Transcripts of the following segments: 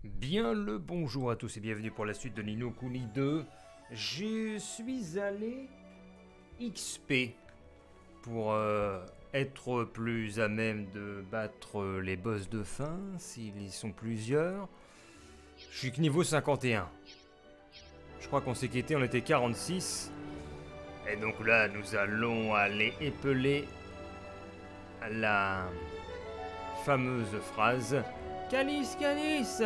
Bien le bonjour à tous et bienvenue pour la suite de Ni no Kuni 2. Je suis allé XP pour être plus à même de battre les boss de fin, s'ils y sont plusieurs. Je suis que niveau 51. Je crois qu'on s'est quitté, on était 46. Et donc là, nous allons aller épeler la fameuse phrase Calice, Calice!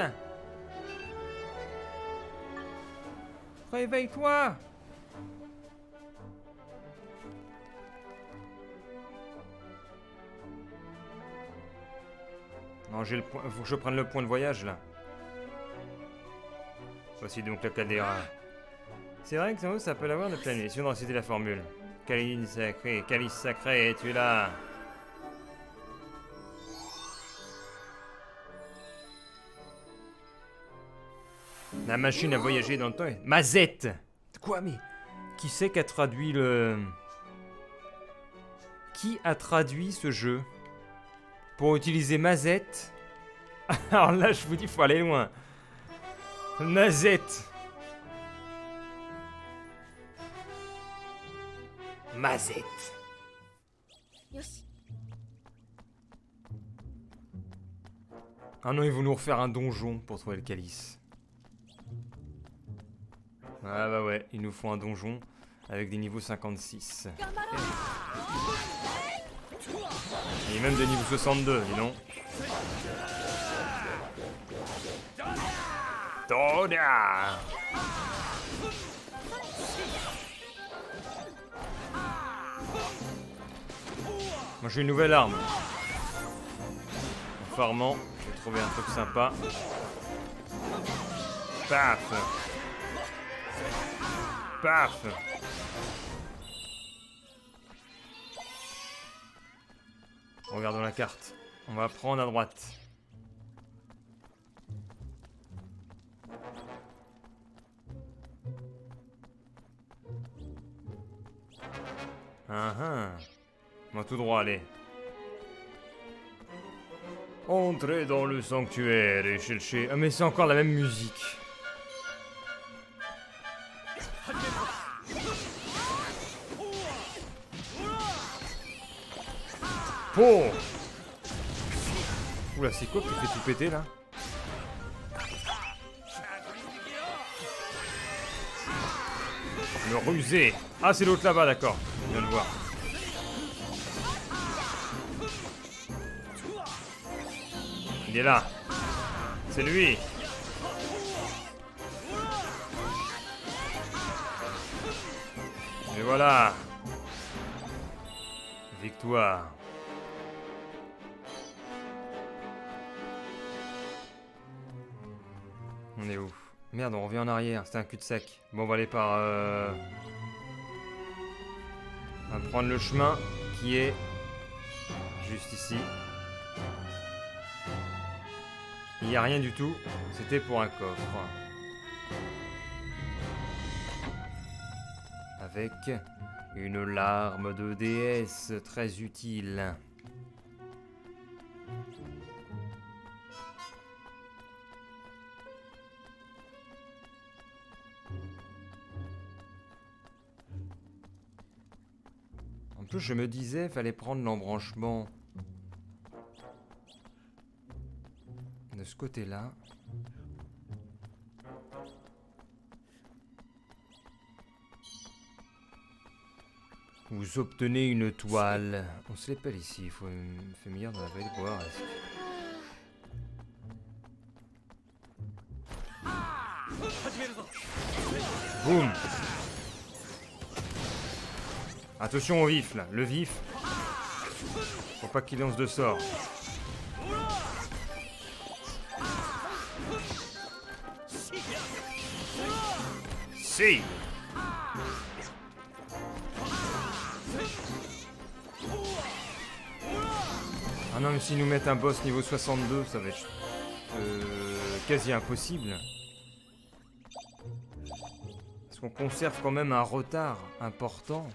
Réveille-toi! Non, j'ai le point. Faut que je prenne le point de voyage là. Voici donc la caméra. C'est vrai que ça peut l'avoir de pleine nuit. Si on doit citer la formule. Calice sacré, es-tu là? La machine a voyagé dans le temps. Mazette! Quoi, mais. Qui c'est qui a traduit le. Qui a traduit ce jeu? Pour utiliser Mazette? Alors là, je vous dis, faut aller loin. Mazette! Mazette! Ah non, ils vont nous refaire un donjon pour trouver le calice. Ah bah ouais, il nous faut un donjon avec des niveaux 56. Et même des niveaux 62, dis donc. Toda! Moi j'ai une nouvelle arme. En farmant, j'ai trouvé un truc sympa. Paf! Paf! Regardons la carte. On va prendre à droite. On va tout droit aller. Entrez dans le sanctuaire et cherchez... Ah mais c'est encore la même musique. Oh! Oula, c'est quoi qui fait tout péter là? Le rusé. Ah, c'est l'autre là-bas, d'accord. Je viens de voir. Il est là. C'est lui. Et voilà. Victoire. On est où? Merde, on revient en arrière, c'était un cul-de-sac. Bon, on va aller par... On va prendre le chemin qui est juste ici. Il n'y a rien du tout, c'était pour un coffre. Avec une larme de déesse très utile. En plus, je me disais, fallait prendre l'embranchement de ce côté-là. Vous obtenez une toile. On se l'épelle ici, il faut meilleur dans la vallée de boire. Boum! Attention au vif là, le vif. Faut pas qu'il lance de sort. Si! Ah non, mais s'ils nous mettent un boss niveau 62, ça va être quasi impossible. Parce qu'on conserve quand même un retard important.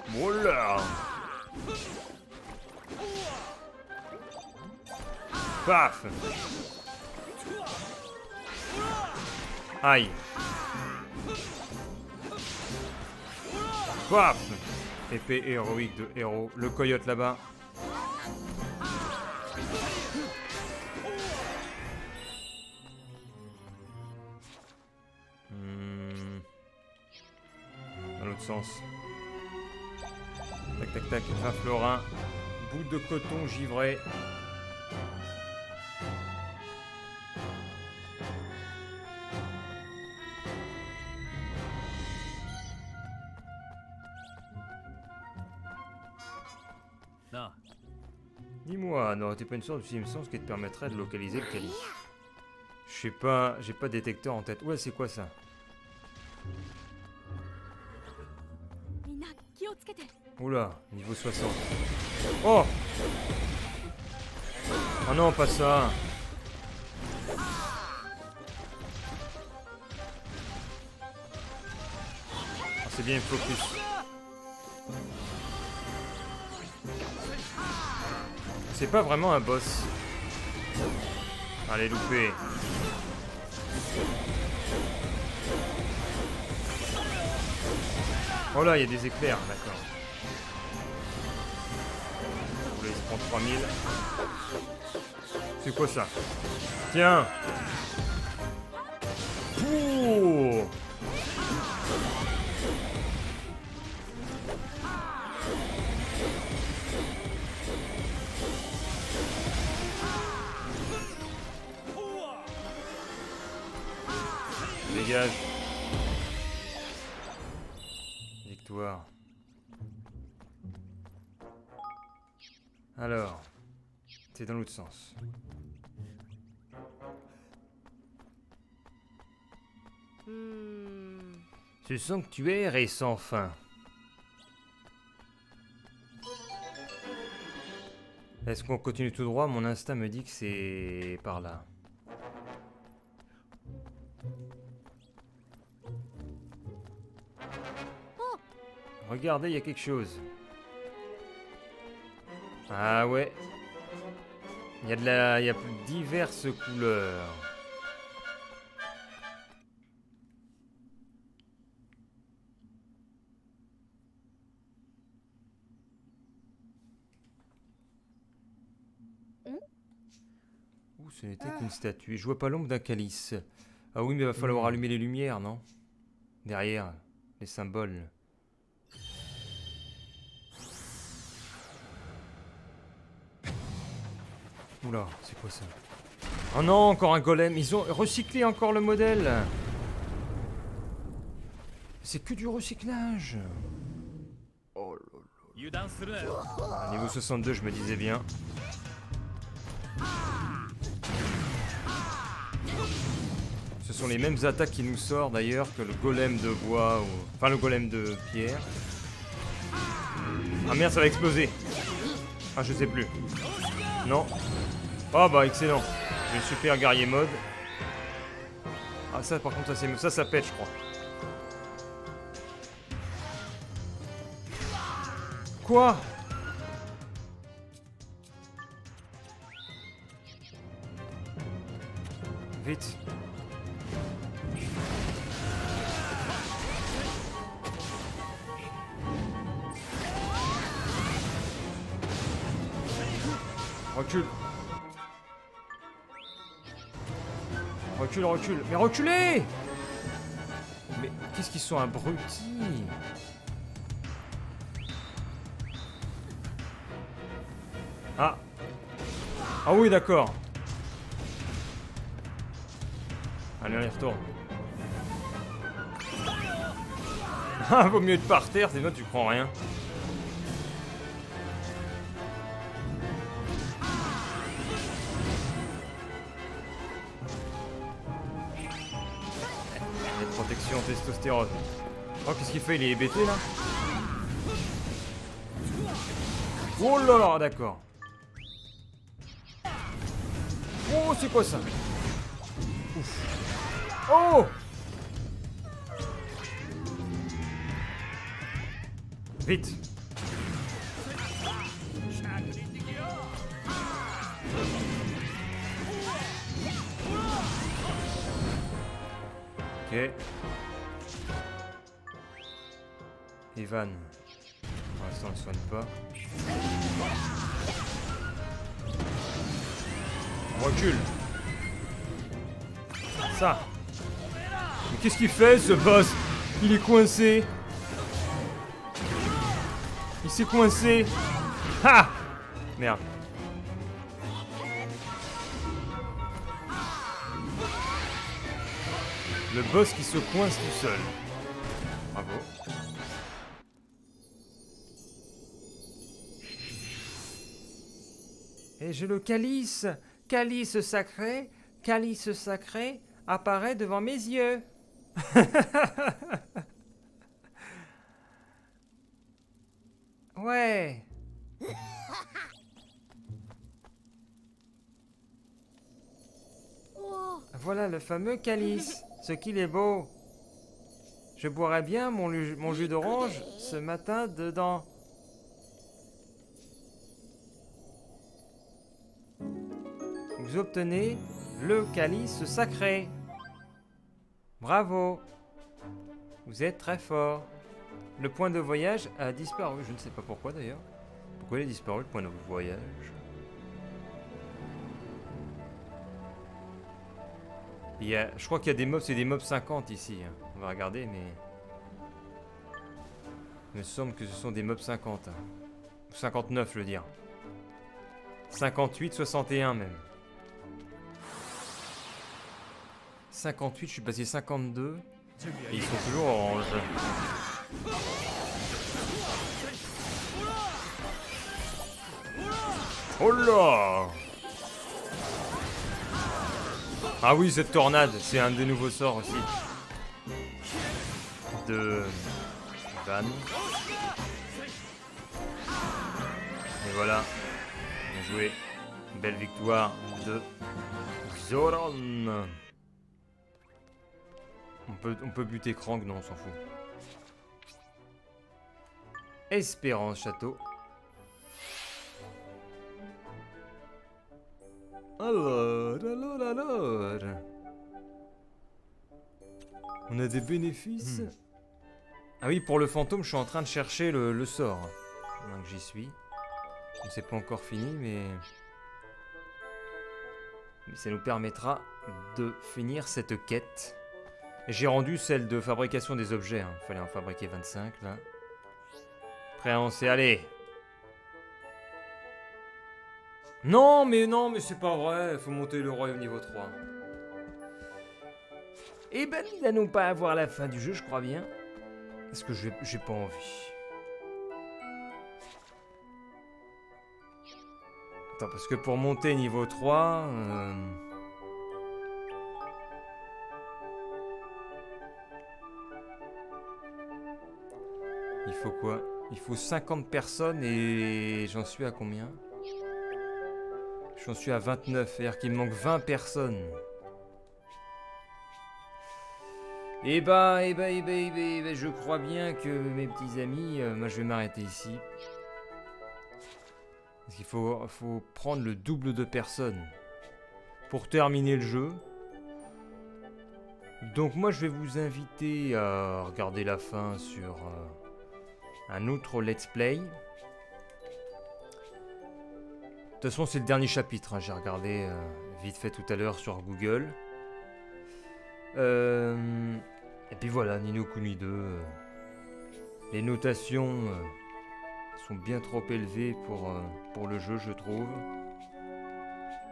Voilà. Paf. Aïe. Paf. Épée héroïque de héros. Le coyote là-bas. Dans l'autre sens. Tac tac tac. 20 florins. Bout de coton givré. Dis-moi, n'aurais-tu pas une sorte de sixième sens qui te permettrait de localiser le calice? Je sais pas, j'ai pas de détecteur en tête. Ouais, c'est quoi ça? Oula, niveau 60. Oh! Oh non, pas ça! Oh, c'est bien, il focus. C'est pas vraiment un boss. Allez, loupé. Oh là, il y a des éclairs, d'accord. Oula, il se prend 3000. C'est quoi ça? Tiens. Ouh. Dégage. Victoire. Alors, c'est dans l'autre sens. Ce sanctuaire est sans fin. Est-ce qu'on continue tout droit? Mon instinct me dit que c'est par là. Regardez, il y a quelque chose. Ah ouais. Il y a diverses couleurs. Ouh, ce n'était qu'une statue. Je vois pas l'ombre d'un calice. Ah oui, mais il va falloir allumer les lumières, non? Derrière, les symboles. Oula, c'est quoi ça? Oh non, encore un golem. Ils ont recyclé encore le modèle. C'est que du recyclage. Oh là là. Niveau 62, je me disais bien. Ce sont les mêmes attaques qui nous sortent d'ailleurs que le golem de bois ou... Enfin, le golem de pierre. Ah merde, ça va exploser. Ah, je sais plus. Non. Oh bah excellent. J'ai le super guerrier mode. Ah ça par contre ça pète je crois. Quoi? Vite. Recule. Recule, recule. Mais reculez! Mais qu'est-ce qu'ils sont abrutis? Ah. Ah oui, d'accord. Allez, on y retourne. Ah, vaut mieux être par terre, sinon tu prends rien. Protection testostérone. Oh, qu'est-ce qu'il fait? Il est hébété là? Oh là là, d'accord. Oh, c'est quoi ça? Ouf. Oh! Vite. Ok. Evan. Pour l'instant, on ne soigne pas. On recule. Ça. Mais qu'est-ce qu'il fait, ce boss? Il est coincé. Il s'est coincé. Ha! Merde. Le boss qui se coince tout seul. Bravo. Et j'ai le calice. Calice sacré apparaît devant mes yeux. Ouais. Voilà le fameux calice. Ce qu'il est beau. Je boirais bien mon jus d'orange ce matin dedans. Vous obtenez le calice sacré. Bravo. Vous êtes très fort. Le point de voyage a disparu. Je ne sais pas pourquoi d'ailleurs. Pourquoi il a disparu le point de voyage? Je crois qu'il y a des mobs, c'est des mobs 50 ici. On va regarder, mais... Il me semble que ce sont des mobs 50. 59, je veux dire. 58, 61 même. 58, je suis passé 52. Et ils sont toujours orange. Oh là! Ah oui, cette tornade, c'est un des nouveaux sorts aussi. De... Van. Et voilà. Bien joué. Belle victoire de Zoran. On peut buter Krang, non, on s'en fout. Espérance Château. Alors. On a des bénéfices. Ah oui, pour le fantôme, je suis en train de chercher le sort. Donc j'y suis. C'est pas encore fini, mais ça nous permettra de finir cette quête. J'ai rendu celle de fabrication des objets. Il fallait en fabriquer 25 là. Prêt à lancer, allez. Non, mais c'est pas vrai. Faut monter le royaume niveau 3. Eh ben, nous n'allons pas avoir la fin du jeu, je crois bien. Est-ce que j'ai pas envie? Attends, parce que pour monter niveau 3... Il faut quoi? Il faut 50 personnes et j'en suis à combien? J'en suis à 29, c'est-à-dire qu'il me manque 20 personnes. Je crois bien que mes petits amis, moi je vais m'arrêter ici. Parce qu'il faut prendre le double de personnes pour terminer le jeu. Donc moi je vais vous inviter à regarder la fin sur un autre let's play. De toute façon c'est le dernier chapitre, j'ai regardé vite fait tout à l'heure sur Google. Et puis voilà, Ni no Kuni 2. Les notations sont bien trop élevées pour le jeu, je trouve.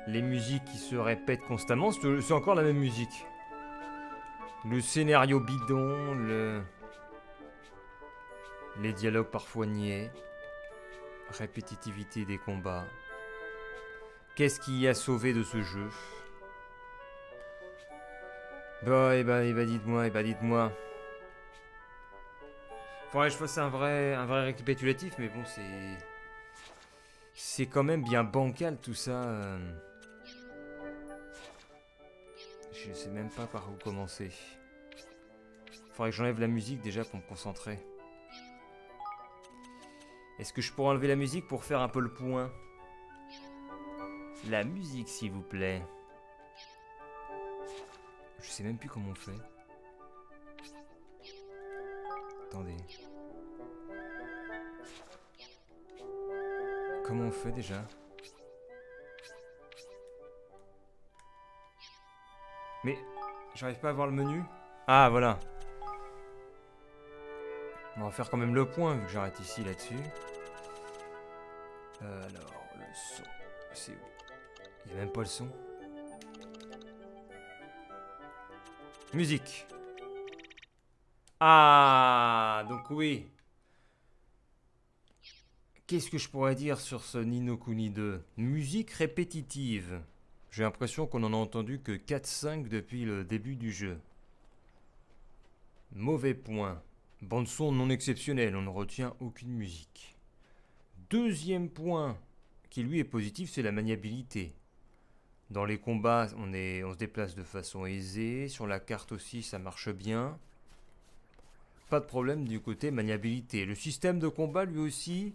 Les musiques qui se répètent constamment, c'est encore la même musique. Le scénario bidon, les dialogues parfois niais. Répétitivité des combats. Qu'est-ce qui a sauvé de ce jeu? Dites-moi. Faudrait que je fasse un vrai récapitulatif, mais bon, c'est quand même bien bancal tout ça. Je sais même pas par où commencer. Faudrait que j'enlève la musique déjà pour me concentrer. Est-ce que je pourrais enlever la musique pour faire un peu le point? La musique, s'il vous plaît. Je sais même plus comment on fait. Attendez. Comment on fait déjà? Mais j'arrive pas à voir le menu. Ah, voilà. On va faire quand même le point vu que j'arrête ici là-dessus. Alors, le son. C'est où? Il n'y a même pas le son. Musique. Ah, donc oui. Qu'est-ce que je pourrais dire sur ce Ni no Kuni 2? Musique répétitive. J'ai l'impression qu'on en a entendu que 4-5 depuis le début du jeu. Mauvais point. Bande son non exceptionnelle, on ne retient aucune musique. Deuxième point, qui lui est positif, c'est la maniabilité. Dans les combats, on se déplace de façon aisée. Sur la carte aussi, ça marche bien. Pas de problème du côté maniabilité. Le système de combat, lui aussi,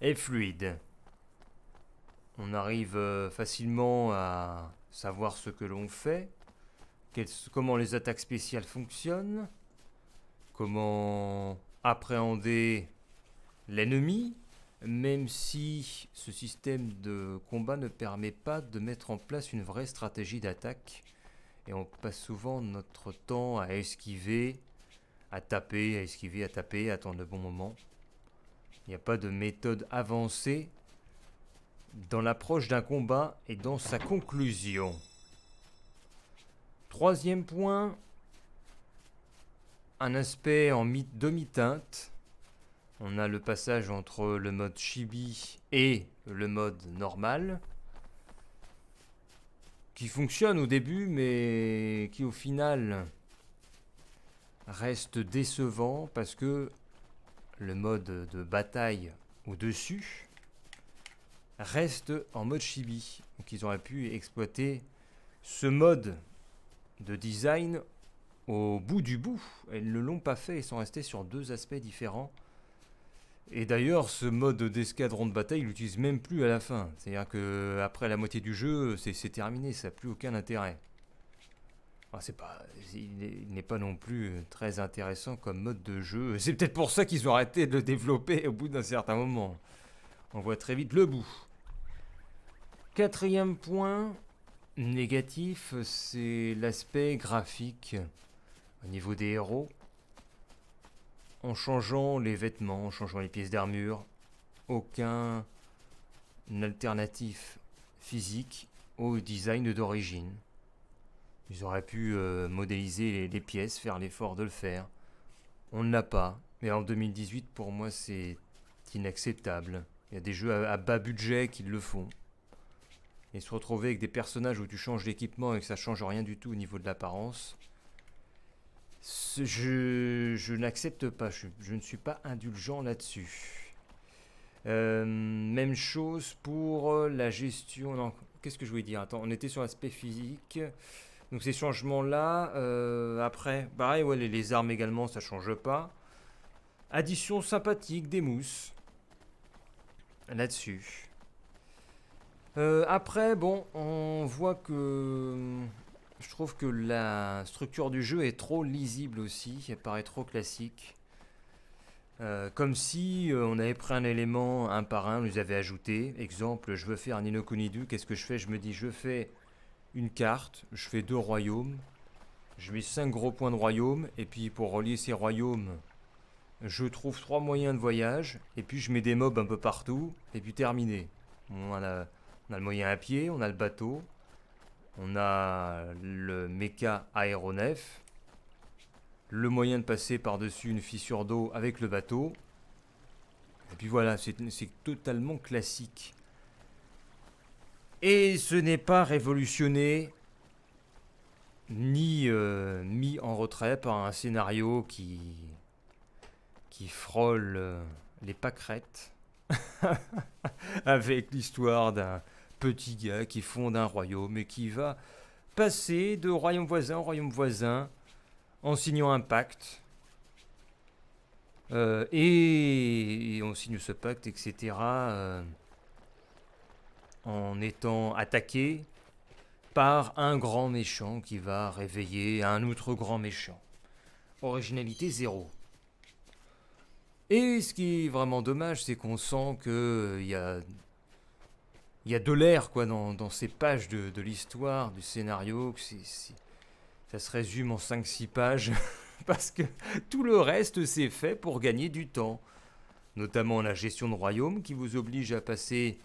est fluide. On arrive facilement à savoir ce que l'on fait, comment les attaques spéciales fonctionnent, comment appréhender l'ennemi, même si ce système de combat ne permet pas de mettre en place une vraie stratégie d'attaque. Et on passe souvent notre temps à esquiver, à taper, à esquiver, à taper, à attendre le bon moment. Il n'y a pas de méthode avancée dans l'approche d'un combat et dans sa conclusion. Troisième point, un aspect en demi-teinte. On a le passage entre le mode chibi et le mode normal, qui fonctionne au début, mais qui au final reste décevant parce que le mode de bataille au-dessus reste en mode chibi. Donc ils auraient pu exploiter ce mode de design au bout du bout. Ils ne l'ont pas fait, ils sont restés sur deux aspects différents. Et d'ailleurs, ce mode d'escadron de bataille, ils l'utilisent même plus à la fin. C'est-à-dire qu'après la moitié du jeu, c'est terminé, ça n'a plus aucun intérêt. Enfin, il n'est pas non plus très intéressant comme mode de jeu. C'est peut-être pour ça qu'ils ont arrêté de le développer au bout d'un certain moment. On voit très vite le bout. Quatrième point négatif, c'est l'aspect graphique au niveau des héros. En changeant les vêtements, en changeant les pièces d'armure, aucun alternatif physique au design d'origine. Ils auraient pu modéliser les pièces, faire l'effort de le faire. On ne l'a pas. Mais en 2018, pour moi, c'est inacceptable. Il y a des jeux à bas budget qui le font. Et se retrouver avec des personnages où tu changes d'équipement et que ça change rien du tout au niveau de l'apparence, je n'accepte pas. Je ne suis pas indulgent là-dessus. Même chose pour la gestion. Non, qu'est-ce que je voulais dire? Attends, on était sur l'aspect physique. Donc ces changements-là, après, pareil, ouais, les armes également, ça change pas. Addition sympathique des mousses. Là-dessus. Après, bon, on voit que je trouve que la structure du jeu est trop lisible aussi. Elle paraît trop classique. Comme si on avait pris un élément un par un, on les avait ajoutés. Exemple, je veux faire un Ni no Kuni 2, qu'est-ce que je fais? Je me dis, je fais une carte, je fais 2 royaumes, je mets 5 gros points de royaume, et puis pour relier ces royaumes, je trouve 3 moyens de voyage, et puis je mets des mobs un peu partout, et puis terminé. On a le moyen à pied, on a le bateau, on a le méca aéronef, le moyen de passer par-dessus une fissure d'eau avec le bateau, et puis voilà, c'est totalement classique. Et ce n'est pas révolutionné, ni mis en retrait par un scénario qui frôle les pâquerettes, avec l'histoire d'un petit gars qui fonde un royaume et qui va passer de royaume voisin en royaume voisin en signant un pacte Et on signe ce pacte, etc. En étant attaqué par un grand méchant qui va réveiller un autre grand méchant. Originalité 0. Et ce qui est vraiment dommage, c'est qu'on sent que il y a de l'air quoi dans ces pages de l'histoire, du scénario, que ça se résume en 5-6 pages, parce que tout le reste c'est fait pour gagner du temps. Notamment la gestion de royaume qui vous oblige à passer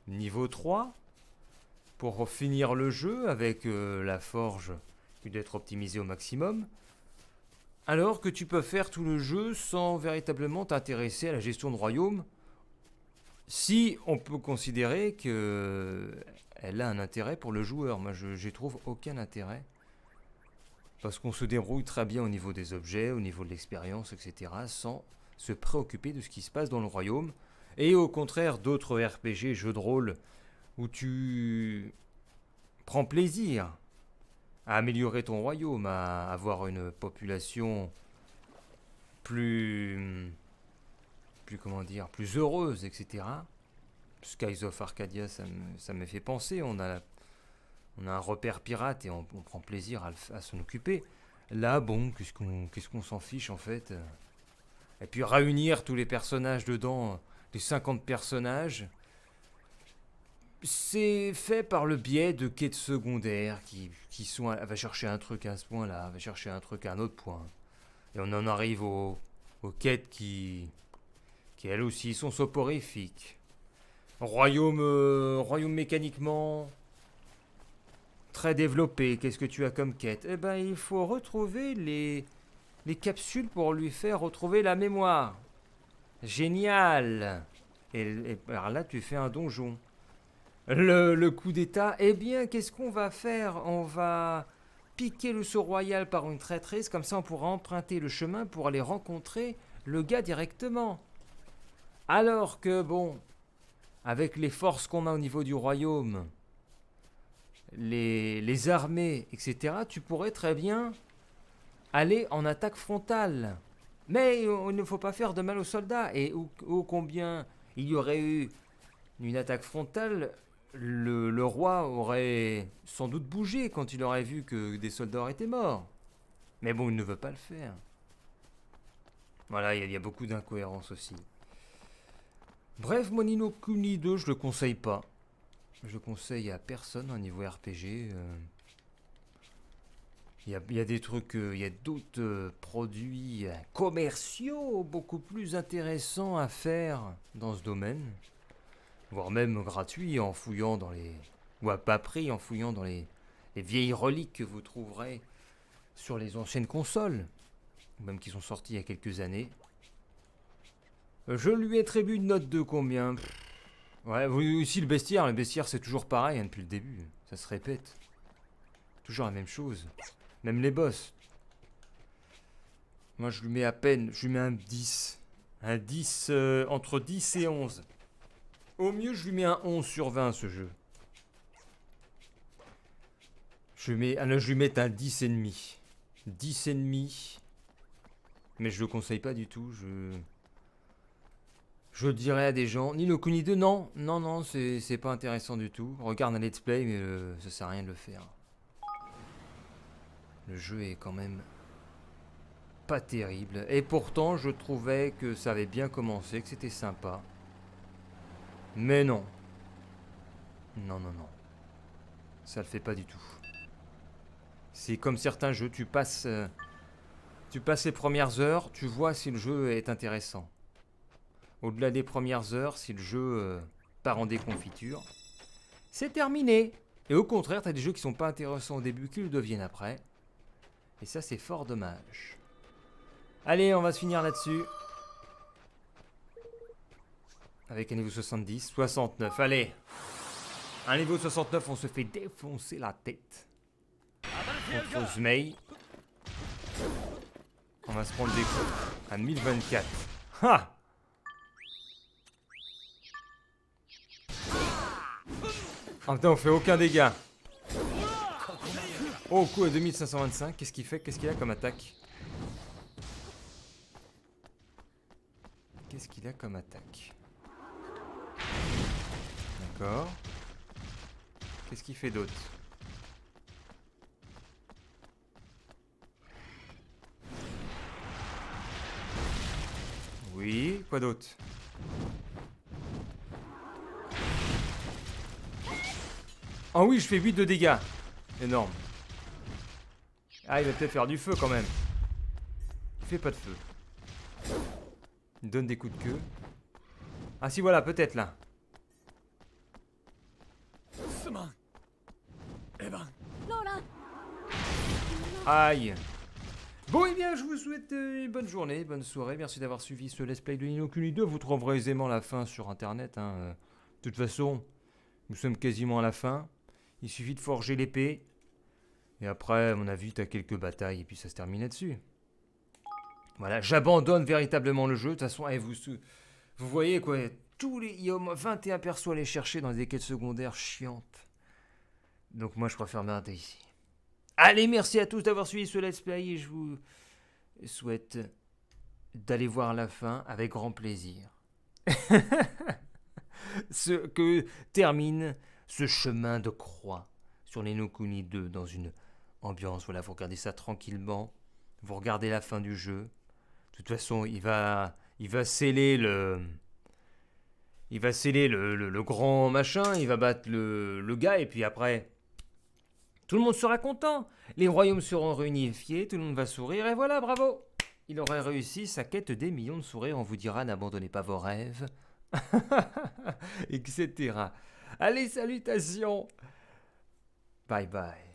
niveau 3 pour finir le jeu avec la forge qui doit être optimisée au maximum. Alors que tu peux faire tout le jeu sans véritablement t'intéresser à la gestion de royaume, si on peut considérer qu'elle a un intérêt pour le joueur. Moi, j'y trouve aucun intérêt. Parce qu'on se débrouille très bien au niveau des objets, au niveau de l'expérience, etc. sans se préoccuper de ce qui se passe dans le royaume. Et au contraire d'autres RPG, jeux de rôle, où tu prends plaisir à améliorer ton royaume, à avoir une population plus comment dire, plus heureuse, etc. Skies of Arcadia, ça me fait penser. On a un repère pirate et on prend plaisir à s'en occuper. Là, bon, qu'est-ce qu'on s'en fiche en fait. Et puis réunir tous les personnages dedans, les 50 personnages, c'est fait par le biais de quêtes secondaires qui sont... Elle va chercher un truc à ce point-là, elle va chercher un truc à un autre point. Et on en arrive aux quêtes qui elles aussi sont soporifiques. Royaume mécaniquement très développé. Qu'est-ce que tu as comme quête? Eh ben, il faut retrouver les capsules pour lui faire retrouver la mémoire. Génial. Et par là, tu fais un donjon. Le coup d'état, eh bien, qu'est-ce qu'on va faire? On va piquer le sceau royal par une traîtrise, comme ça on pourra emprunter le chemin pour aller rencontrer le gars directement. Alors que, bon, avec les forces qu'on a au niveau du royaume, les armées, etc., tu pourrais très bien aller en attaque frontale. Mais il ne faut pas faire de mal aux soldats. Et ô combien il y aurait eu une attaque frontale, le roi aurait sans doute bougé quand il aurait vu que des soldats auraient été morts. Mais bon, il ne veut pas le faire. Voilà, il y a beaucoup d'incohérences aussi. Bref, moi Ni no Kuni 2, je le conseille pas. Je le conseille à personne au niveau RPG. Il y a des trucs, il y a d'autres produits commerciaux beaucoup plus intéressants à faire dans ce domaine. Voire même gratuits en fouillant dans les... ou à bas prix en fouillant dans les vieilles reliques que vous trouverez sur les anciennes consoles. Ou même qui sont sorties il y a quelques années. Je lui attribue une note de combien? Ouais, aussi le bestiaire. Le bestiaire, c'est toujours pareil hein, depuis le début. Ça se répète. Toujours la même chose. Même les boss. Moi, je lui mets à peine... Je lui mets un 10. Un 10... entre 10 et 11. Au mieux, je lui mets un 11 sur 20, ce jeu. Je lui mets un 10 et demi. 10 et demi. Mais je le conseille pas du tout. Je dirais à des gens, Ni no Kuni 2, non, c'est pas intéressant du tout. Regarde un let's play, mais ça sert à rien de le faire. Le jeu est quand même pas terrible. Et pourtant, je trouvais que ça avait bien commencé, que c'était sympa. Mais non. Non. Ça le fait pas du tout. C'est comme certains jeux, tu passes les premières heures, tu vois si le jeu est intéressant. Au-delà des premières heures, si le jeu part en déconfiture, c'est terminé. Et au contraire, t'as des jeux qui sont pas intéressants au début, qui le deviennent après. Et ça, c'est fort dommage. Allez, on va se finir là-dessus. Avec un niveau 70, 69, allez. Un niveau 69, on se fait défoncer la tête. Contre Zmei. On va se prendre des coups. À 1024. Ha! Ah putain, on fait aucun dégât. Oh, coup à 2525. Qu'est-ce qu'il fait? Qu'est-ce qu'il a comme attaque? qu'il a comme attaque? D'accord. Qu'est-ce qu'il fait d'autre? Oui, quoi d'autre? Ah oui, je fais 8 de dégâts. Énorme. Ah, il va peut-être faire du feu quand même. Il fait pas de feu. Il donne des coups de queue. Ah si, voilà, peut-être là. Aïe. Bon, eh bien, je vous souhaite une bonne journée, bonne soirée. Merci d'avoir suivi ce let's play de Ni no Kuni 2. Vous trouverez aisément la fin sur internet. De toute façon, nous sommes quasiment à la fin. Il suffit de forger l'épée. Et après, à mon avis, t'as quelques batailles et puis ça se termine là-dessus. Voilà, j'abandonne véritablement le jeu. De toute façon, vous voyez quoi, il y a au moins 21 persos à aller chercher dans des quêtes secondaires chiantes. Donc moi, je préfère m'arrêter ici. Allez, merci à tous d'avoir suivi ce let's play et je vous souhaite d'aller voir la fin avec grand plaisir. Ce que termine ce chemin de croix sur les Ni no Kuni 2 dans une ambiance. Voilà, vous regardez ça tranquillement. Vous regardez la fin du jeu. De toute façon, il va sceller le grand machin. Il va battre le gars et puis après, tout le monde sera content. Les royaumes seront réunifiés. Tout le monde va sourire et voilà, bravo. Il aurait réussi sa quête des millions de sourires. On vous dira, n'abandonnez pas vos rêves. Etc. Allez, salutations. Bye bye.